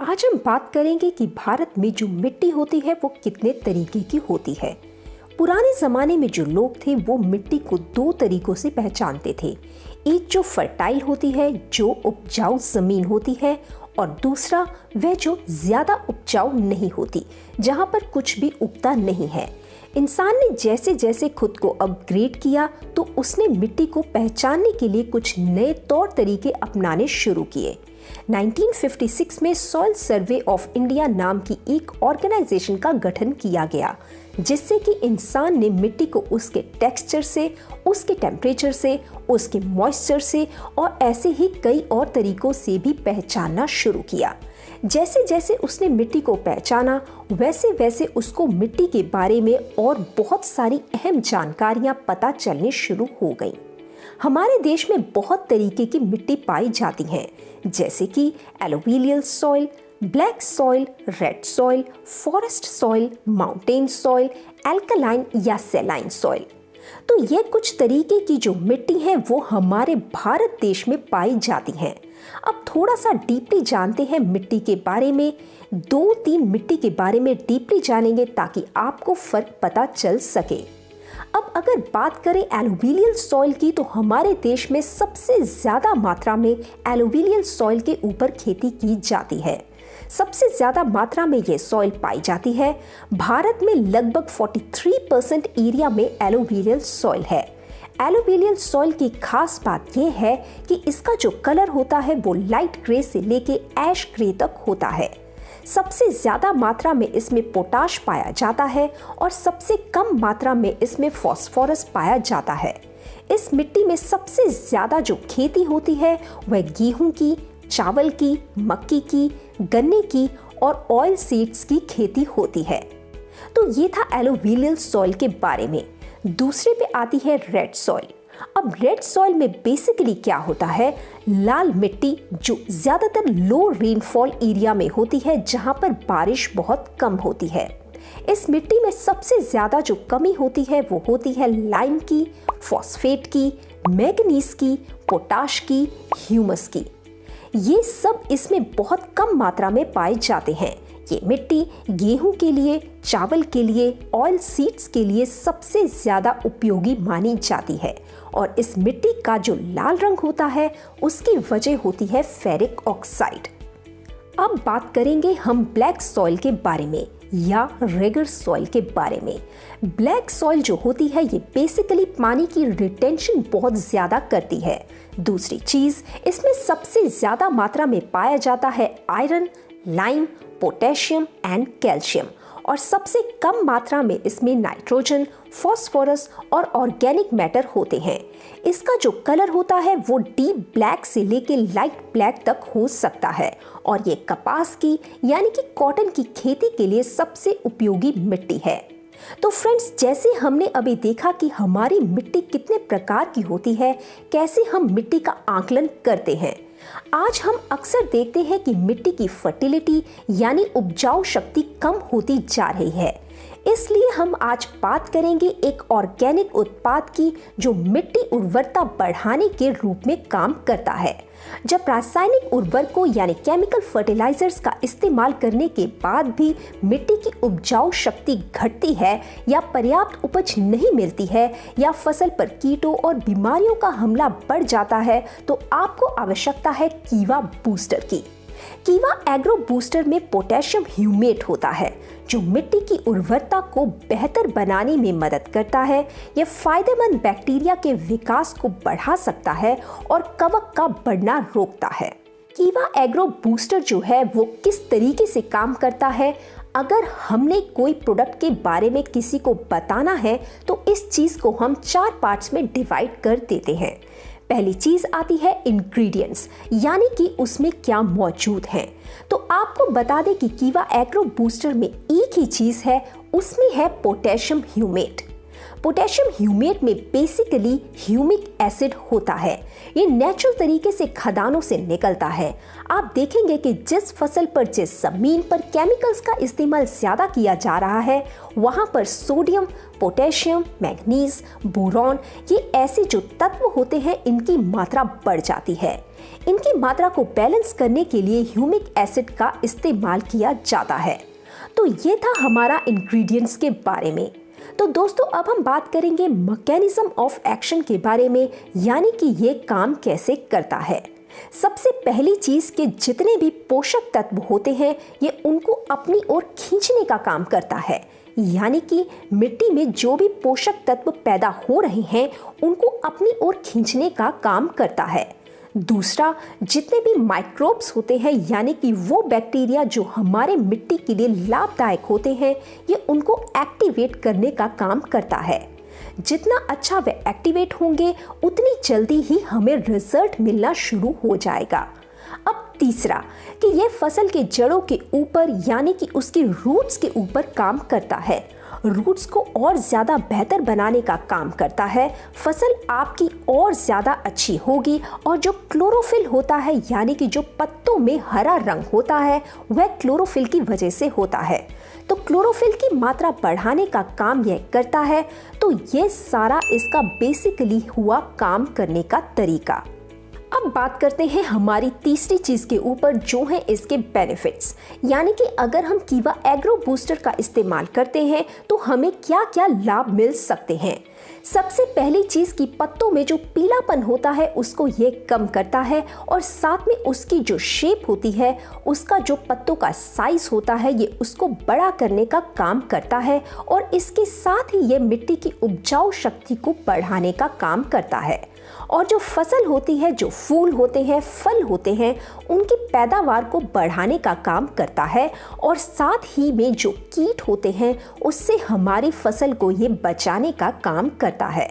आज हम बात करेंगे कि भारत में जो मिट्टी होती है वो कितने तरीके की होती है। पुराने ज़माने में जो लोग थे वो मिट्टी को दो तरीकों से पहचानते थे। एक जो फर्टाइल होती है, जो उपजाऊ ज़मीन होती है, और दूसरा वह जो ज़्यादा उपजाऊ नहीं होती, जहाँ पर कुछ भी उगता नहीं है। इंसान ने जैसे जैसे खुद को अपग्रेड किया तो उसने मिट्टी को पहचानने के लिए कुछ नए तौर तरीके अपनाने शुरू किए। 1956 में सॉइल सर्वे ऑफ इंडिया नाम की एक ऑर्गेनाइजेशन का गठन किया गया, जिससे कि इंसान ने मिट्टी को उसके टेक्सचर से, उसके टेम्परेचर से, उसके मॉइस्चर से और ऐसे ही कई और तरीकों से भी पहचानना शुरू किया। जैसे जैसे उसने मिट्टी को पहचाना वैसे वैसे उसको मिट्टी के बारे में और बहुत सारी अहम जानकारियां पता चलने शुरू हो गई। हमारे देश में बहुत तरीके की मिट्टी पाई जाती हैं, जैसे कि alluvial soil, black soil, red soil, forest soil, mountain soil, alkaline या सैलाइन सॉइल। तो ये कुछ तरीके की जो मिट्टी है वो हमारे भारत देश में पाई जाती हैं। अब थोड़ा सा डीपली जानते हैं मिट्टी के बारे में। 2-3 मिट्टी के बारे में डीपली जानेंगे ताकि आपको फर्क पता चल सके। अब अगर बात करें एलुवियल सॉइल की, तो हमारे देश में सबसे ज़्यादा मात्रा में एलुवियल सॉइल के ऊपर खेती की जाती है। सबसे ज़्यादा मात्रा में ये सॉइल पाई जाती है। भारत में लगभग 43% एरिया में एलुवियल सॉइल है। एलुवियल सॉइल की खास बात यह है कि इसका जो कलर होता है वो लाइट ग्रे से लेके ऐश ग्रे तक होता है। सबसे ज़्यादा मात्रा में इसमें पोटाश पाया जाता है और सबसे कम मात्रा में इसमें फास्फोरस पाया जाता है। इस मिट्टी में सबसे ज़्यादा जो खेती होती है वह गेहूं की, चावल की, मक्की की, गन्ने की और ऑयल सीड्स की खेती होती है। तो ये था एलुवियल सॉइल के बारे में। दूसरे पे आती है रेड सॉइल। अब रेड सॉइल में बेसिकली क्या होता है, लाल मिट्टी जो ज़्यादातर लो रेनफॉल एरिया में होती है, जहां पर बारिश बहुत कम होती है। इस मिट्टी में सबसे ज़्यादा जो कमी होती है वो होती है लाइम की, फॉस्फेट की, मैग्नीज की, पोटाश की, ह्यूमस की। ये सब इसमें बहुत कम मात्रा में पाए जाते हैं। ये मिट्टी गेहूं के लिए, चावल के लिए, ऑयल सीड्स के लिए सबसे ज़्यादा उपयोगी मानी जाती है। और इस मिट्टी का जो लाल रंग होता है उसकी वजह होती है फेरिक ऑक्साइड। अब बात करेंगे हम ब्लैक सॉइल के बारे में या रेगर सॉइल के बारे में। ब्लैक सॉइल जो होती है ये बेसिकली पानी की रिटेंशन बहुत ज़्यादा करती है। दूसरी चीज़, इसमें सबसे ज़्यादा मात्रा में पाया जाता है iron, lime, potassium and calcium, और सबसे कम मात्रा में इसमें नाइट्रोजन, फॉस्फोरस और ऑर्गेनिक मैटर होते हैं। इसका जो कलर होता है वो डीप ब्लैक से लेके लाइट ब्लैक तक हो सकता है और ये कपास की यानी कि कॉटन की खेती के लिए सबसे उपयोगी मिट्टी है। तो फ्रेंड्स, जैसे हमने अभी देखा कि हमारी मिट्टी कितने प्रकार की होती है, कैसे हम मिट्टी का आकलन करते हैं, आज हम अक्सर देखते हैं कि मिट्टी की फर्टिलिटी यानी उपजाऊ शक्ति कम होती जा रही है। इसलिए हम आज बात करेंगे एक ऑर्गेनिक उत्पाद की जो मिट्टी उर्वरता बढ़ाने के रूप में काम करता है। जब रासायनिक उर्वरकों यानी केमिकल फर्टिलाइजर्स का इस्तेमाल करने के बाद भी मिट्टी की उपजाऊ शक्ति घटती है या पर्याप्त उपज नहीं मिलती है या फसल पर कीटों और बीमारियों का हमला बढ़ जाता है, तो आपको आवश्यकता है कीवा बूस्टर की। कीवा एग्रो बूस्टर में पोटेशियम ह्यूमेट होता है जो मिट्टी की उर्वरता को बेहतर बनाने में मदद करता है। यह फायदेमंद बैक्टीरिया के विकास को बढ़ा सकता है और कवक का बढ़ना रोकता है। कीवा एग्रो बूस्टर जो है वो किस तरीके से काम करता है, अगर हमने कोई प्रोडक्ट के बारे में किसी को बताना है तो इस चीज़ को हम 4 पार्ट्स में डिवाइड कर देते हैं। पहली चीज़ आती है इंग्रेडिएंट्स, यानी कि उसमें क्या मौजूद है। तो आपको बता दें कि कीवा एग्रो बूस्टर में एक ही चीज़ है, उसमें है पोटेशियम ह्यूमेट। पोटेशियम ह्यूमेट में बेसिकली ह्यूमिक एसिड होता है। ये नेचुरल तरीके से खदानों से निकलता है। आप देखेंगे कि जिस फसल पर, जिस जमीन पर केमिकल्स का इस्तेमाल ज़्यादा किया जा रहा है, वहाँ पर सोडियम, पोटेशियम, मैग्नीज, बोरॉन, ये ऐसे जो तत्व होते हैं इनकी मात्रा बढ़ जाती है। इनकी मात्रा को बैलेंस करने के लिए ह्यूमिक एसिड का इस्तेमाल किया जाता है। तो ये था हमारा इंग्रेडिएंट्स के बारे में। तो दोस्तों अब हम बात करेंगे मैकेनिज्म ऑफ एक्शन के बारे में, यानी कि ये काम कैसे करता है। सबसे पहली चीज कि जितने भी पोषक तत्व होते हैं ये उनको अपनी ओर खींचने का काम करता है, यानी कि मिट्टी में जो भी पोषक तत्व पैदा हो रहे हैं उनको अपनी ओर खींचने का काम करता है। दूसरा, जितने भी माइक्रोब्स होते हैं यानी कि वो बैक्टीरिया जो हमारे मिट्टी के लिए लाभदायक होते हैं, ये उनको एक्टिवेट करने का काम करता है। जितना अच्छा वे एक्टिवेट होंगे उतनी जल्दी ही हमें रिजल्ट मिलना शुरू हो जाएगा। अब तीसरा कि यह फसल के जड़ों के ऊपर यानी कि उसकी रूट्स के ऊपर काम करता है। रूट्स को और ज़्यादा बेहतर बनाने का काम करता है। फसल आपकी और ज़्यादा अच्छी होगी और जो क्लोरोफिल होता है यानी कि जो पत्तों में हरा रंग होता है वह क्लोरोफिल की वजह से होता है। तो क्लोरोफिल की मात्रा बढ़ाने का काम यह करता है। तो ये सारा इसका बेसिकली हुआ काम करने का तरीका। अब बात करते हैं हमारी तीसरी चीज के ऊपर जो है इसके बेनिफिट्स, यानी कि अगर हम कीवा एग्रो बूस्टर का इस्तेमाल करते हैं तो हमें क्या क्या लाभ मिल सकते हैं। सबसे पहली चीज कि पत्तों में जो पीलापन होता है उसको ये कम करता है और साथ में उसकी जो शेप होती है, उसका जो पत्तों का साइज होता है ये उसको बड़ा करने का काम करता है और इसके साथ ही ये मिट्टी की उपजाऊ शक्ति को बढ़ाने का काम करता है। और जो फसल होती है, जो फूल होते हैं, फल होते हैं, उनकी पैदावार को बढ़ाने का काम करता है और साथ ही में जो कीट होते हैं उससे हमारी फसल को ये बचाने का काम करता है।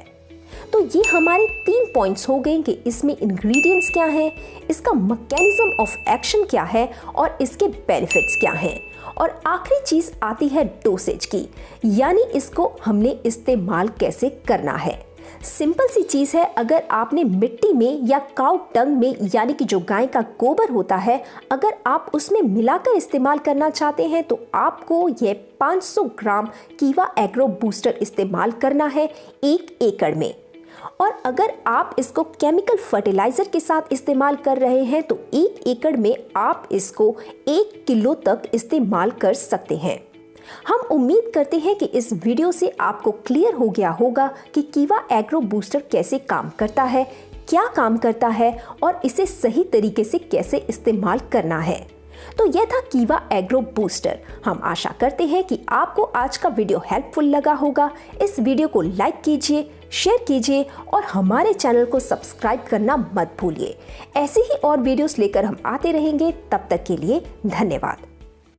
तो ये हमारे 3 पॉइंट्स हो गए कि इसमें इंग्रेडिएंट्स क्या हैं, इसका मैकेनिज्म ऑफ एक्शन क्या है और इसके बेनिफिट्स क्या हैं। और आखिरी चीज आती है डोसेज की, यानी इसको हमने इस्तेमाल कैसे करना है। सिंपल सी चीज है, अगर आपने मिट्टी में या काउ डंग में यानी कि जो गाय का गोबर होता है, अगर आप उसमें मिलाकर इस्तेमाल करना चाहते हैं तो आपको ये 500 ग्राम कीवा एग्रो बूस्टर इस्तेमाल करना है 1 एकड़ में। और अगर आप इसको केमिकल फर्टिलाइजर के साथ इस्तेमाल कर रहे हैं तो 1 एकड़ में आप इसको 1 किलो तक इस्तेमाल कर सकते हैं। हम उम्मीद करते हैं कि इस वीडियो से आपको क्लियर हो गया होगा कि कीवा एग्रो बूस्टर कैसे काम करता है, क्या काम करता है और इसे सही तरीके से कैसे इस्तेमाल करना है। तो यह था कीवा एग्रो बूस्टर। हम आशा करते हैं कि आपको आज का वीडियो हेल्पफुल लगा होगा। इस वीडियो को लाइक कीजिए, शेयर कीजिए और हमारे चैनल को सब्सक्राइब करना मत भूलिए। ऐसे ही और वीडियोस लेकर हम आते रहेंगे। तब तक के लिए धन्यवाद।